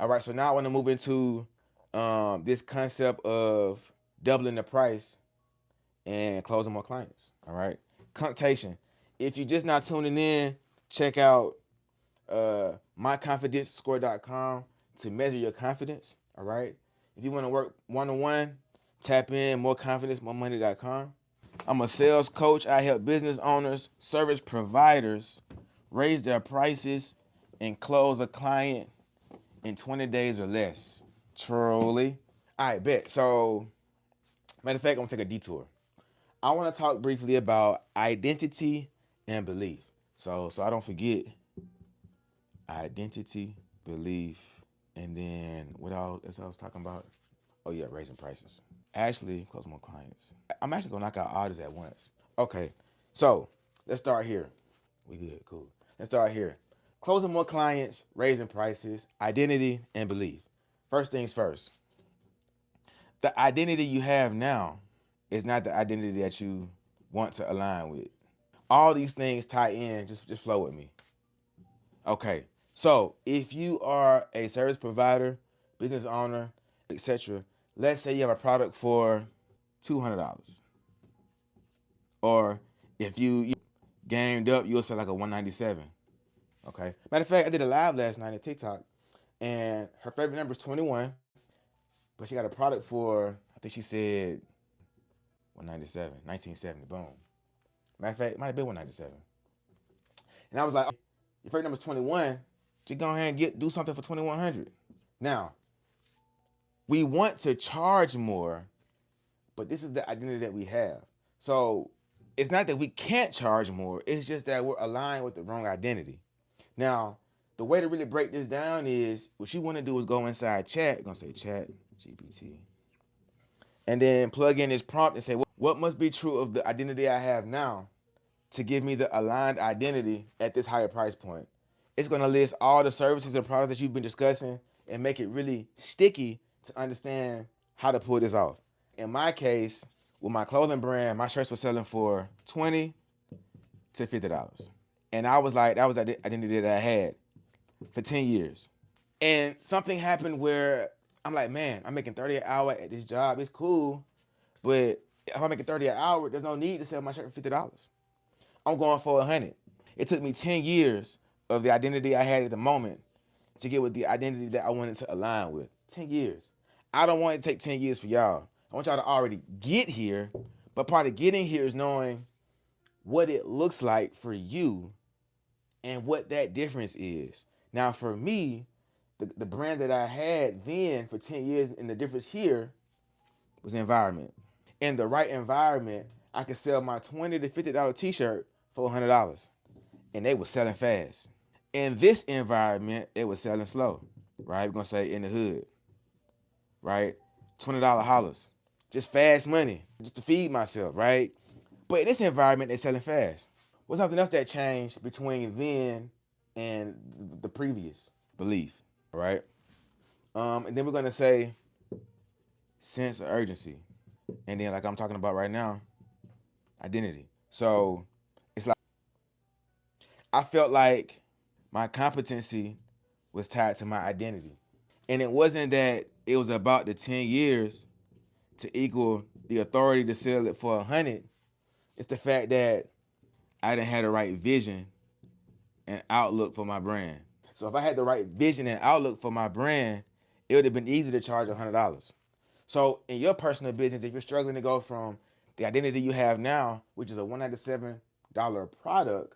All right, so now I want to move into this concept of doubling the price and closing more clients. All right, Cunctation. If you're just not tuning in, check out myconfidencescore.com to measure your confidence. All right. If you want to work one-on-one, tap in moreconfidencemoremoney.com. I'm a sales coach. I help business owners, service providers raise their prices and close a client in 20 days or less. Truly. All right, bet. So, matter of fact, I'm going to take a detour. I want to talk briefly about identity and belief. So I don't forget identity, belief, and then what else I was talking about? Oh yeah, raising prices. Actually, close more clients. I'm actually gonna knock out all this at once. Okay, so let's start here. We good, cool. Let's start here. Closing more clients, raising prices, identity, and belief. First things first. The identity you have now is not the identity that you want to align with. All these things tie in, just flow with me. Okay, so if you are a service provider, business owner, etc., let's say you have a product for $200, or if you gamed up, you'll sell like a 197. Okay. Matter of fact, I did a live last night at TikTok, and her favorite number is 21, but she got a product for I think she said 197, 1970. Boom. Matter of fact, it might have been 197. And I was like, okay, your favorite number is 21. Just go ahead and do something for 2100. Now, we want to charge more, but this is the identity that we have. So it's not that we can't charge more, it's just that we're aligned with the wrong identity. Now, the way to really break this down is what you want to do is go inside chat. You're going to say chat, GPT, and then plug in this prompt and say, what must be true of the identity I have now to give me the aligned identity at this higher price point? It's going to list all the services and products that you've been discussing and make it really sticky to understand how to pull this off. In my case, with my clothing brand, my shirts were selling for $20 to $50. And I was like, that was the identity that I had for 10 years. And something happened where I'm like, man, I'm making 30 an hour at this job. It's cool. But if I'm making 30 an hour, there's no need to sell my shirt for $50. I'm going for 100. It took me 10 years of the identity I had at the moment to get with the identity that I wanted to align with. 10 years. I don't want it to take 10 years for y'all. I want y'all to already get here, but part of getting here is knowing what it looks like for you and what that difference is. Now, for me, the brand that I had then for 10 years and the difference here was environment. In the right environment, I could sell my $20 to $50 t-shirt for $100, and they were selling fast. In this environment, it was selling slow, right? We're gonna say in the hood, right? $20 hollers, just fast money, just to feed myself, right? But in this environment, they're selling fast. What's something else that changed between then and the previous belief, right? And then we're gonna say sense of urgency, and then like I'm talking about right now, identity. So it's like I felt like my competency was tied to my identity, and it wasn't that it was about the 10 years to equal the authority to sell it for 100. It's the fact that I didn't have the right vision and outlook for my brand. So if I had the right vision and outlook for my brand, it would have been easy to charge $100. So in your personal business, if you're struggling to go from the identity you have now, which is a $197 product,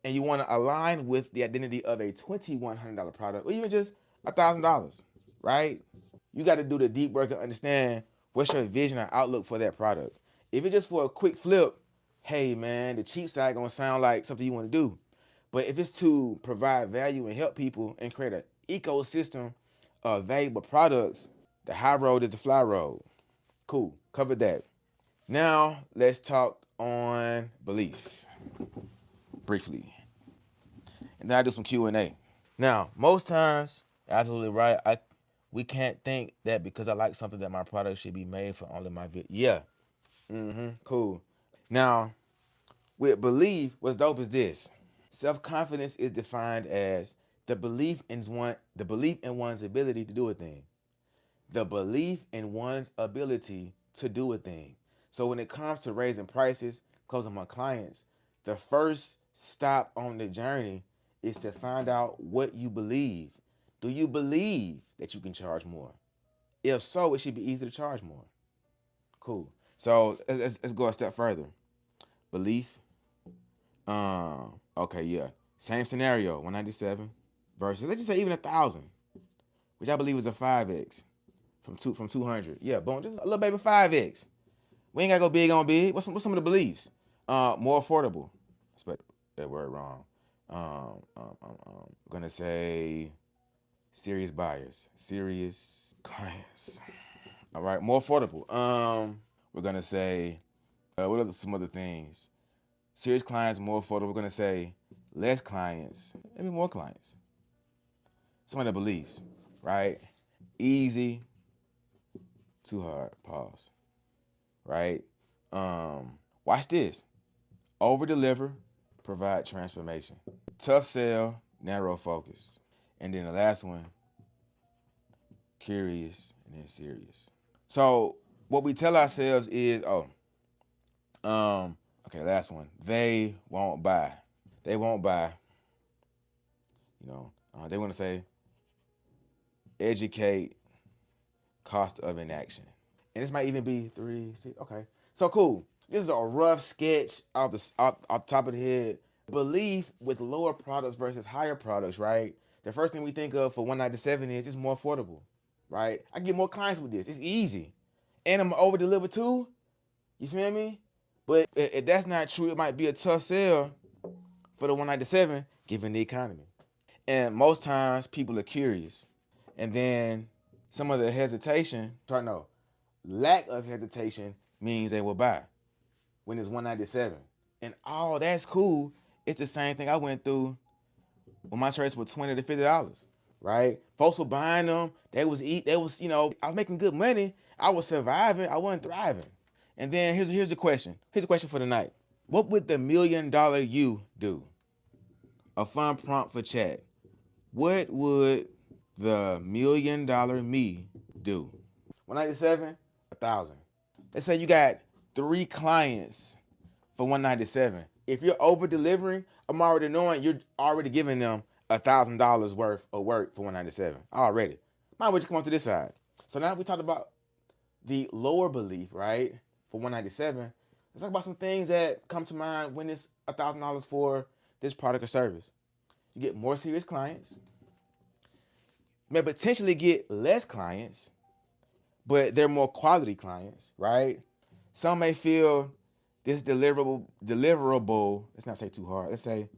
and you want to align with the identity of a $2,100 product, or even just $1,000, right? You got to do the deep work and understand what's your vision and outlook for that product. If it's just for a quick flip, hey man, the cheap side gonna sound like something you want to do. But if it's to provide value and help people and create an ecosystem of valuable products, the high road is the fly road. Cool, covered that. Now let's talk on belief briefly, and then I do some Q&A. Now, most times, absolutely right. We can't think that because I like something that my product should be made for only my video. Yeah. Cool. Now, with belief, what's dope is this. Self-confidence is defined as The belief in one's ability to do a thing. The belief in one's ability to do a thing. So when it comes to raising prices, closing my clients, the first stop on the journey is to find out what you believe. Do you believe that you can charge more? If so, it should be easy to charge more. Cool. So let's go a step further. Belief. Okay, yeah. Same scenario, 197 versus, let's just say even 1,000, which I believe is a 5x from 200. Yeah, boom, just a little baby 5x. We ain't gotta go big on big. What's some of the beliefs? More affordable. I spelled that word wrong. We're gonna say serious buyers, serious clients. All right, more affordable. We're gonna say what are some other things? Serious clients, more affordable. We're gonna say less clients, maybe more clients. Some of the beliefs, right? Easy, too hard. Pause. Right? Watch this. Over deliver, provide transformation. Tough sell, narrow focus. And then the last one, curious and then serious. So what we tell ourselves is, okay, last one. They won't buy. They won't buy. They want to say educate, cost of inaction. And this might even be 3, 6. Okay. So cool. This is a rough sketch off the top of the head. Belief with lower products versus higher products, right? The first thing we think of for 197 is it's more affordable, right? I get more clients with this. It's easy. And I'm over deliver too. You feel me? But if that's not true, it might be a tough sell for the 197 given the economy. And most times people are curious. And then some of the hesitation, lack of hesitation means they will buy when it's 197. And all that's cool. It's the same thing I went through when my trades were $20 to $50, right? Folks were buying them. I was making good money. I was surviving. I wasn't thriving. And then here's the question. Here's the question for the night. What would the $1 million you do? A fun prompt for chat. What would the $1 million me do? 197, 1,000. Let's say you got 3 clients for 197. If you're over delivering, I'm already knowing you're already giving them $1,000 worth of work for 197 already. Might as well just come on to this side. So now we talked about the lower belief, right? For 197. Let's talk about some things that come to mind when it's $1,000 for this product or service. You get more serious clients. You may potentially get less clients, but they're more quality clients, right? Some may feel this deliverable, let's not say too hard, let's say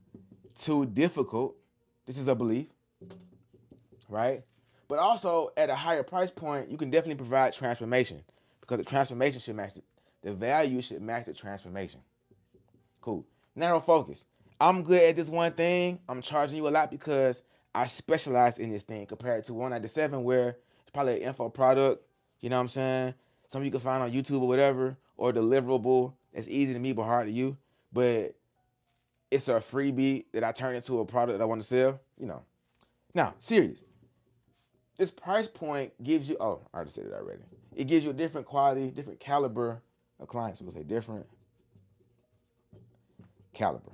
too difficult. This is a belief, right? But also at a higher price point, you can definitely provide transformation because the transformation should match the value should match the transformation. Cool. Narrow focus. I'm good at this one thing. I'm charging you a lot because I specialize in this thing compared to 197 where it's probably an info product, you know what I'm saying? Something you can find on YouTube or whatever, or deliverable. It's easy to me but hard to you. But it's a freebie that I turn into a product that I want to sell, Now, serious. This price point gives you, I already said it already. It gives you a different quality, different caliber of clients. We'll say different caliber.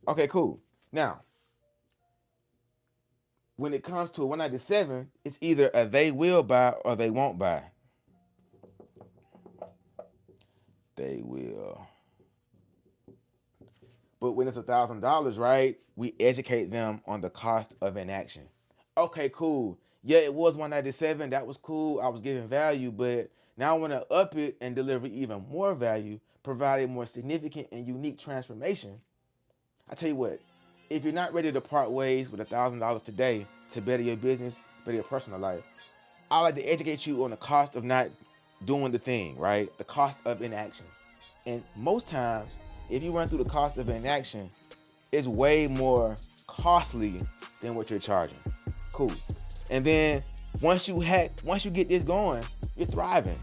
Okay, cool. Now, when it comes to a 197, it's either a they will buy or they won't buy. They will. But when it's $1,000, right, we educate them on the cost of inaction. Okay, cool. Yeah, it was 197. That was cool. I was giving value, but now I want to up it and deliver even more value, provide a more significant and unique transformation. I tell you what, if you're not ready to part ways with $1,000 today to better your business, better your personal life, I like to educate you on the cost of not doing the thing, right? The cost of inaction. And most times, if you run through the cost of inaction, it's way more costly than what you're charging. Cool. And then once you get this going, you're thriving.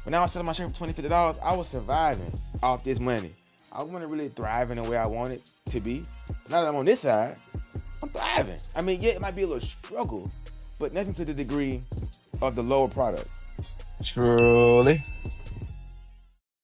When I was selling my shirt for $20, $50, I was surviving off this money. I wasn't really thriving the way I wanted to be. But now that I'm on this side, I'm thriving. I mean, yeah, it might be a little struggle, but nothing to the degree of the lower product. Truly.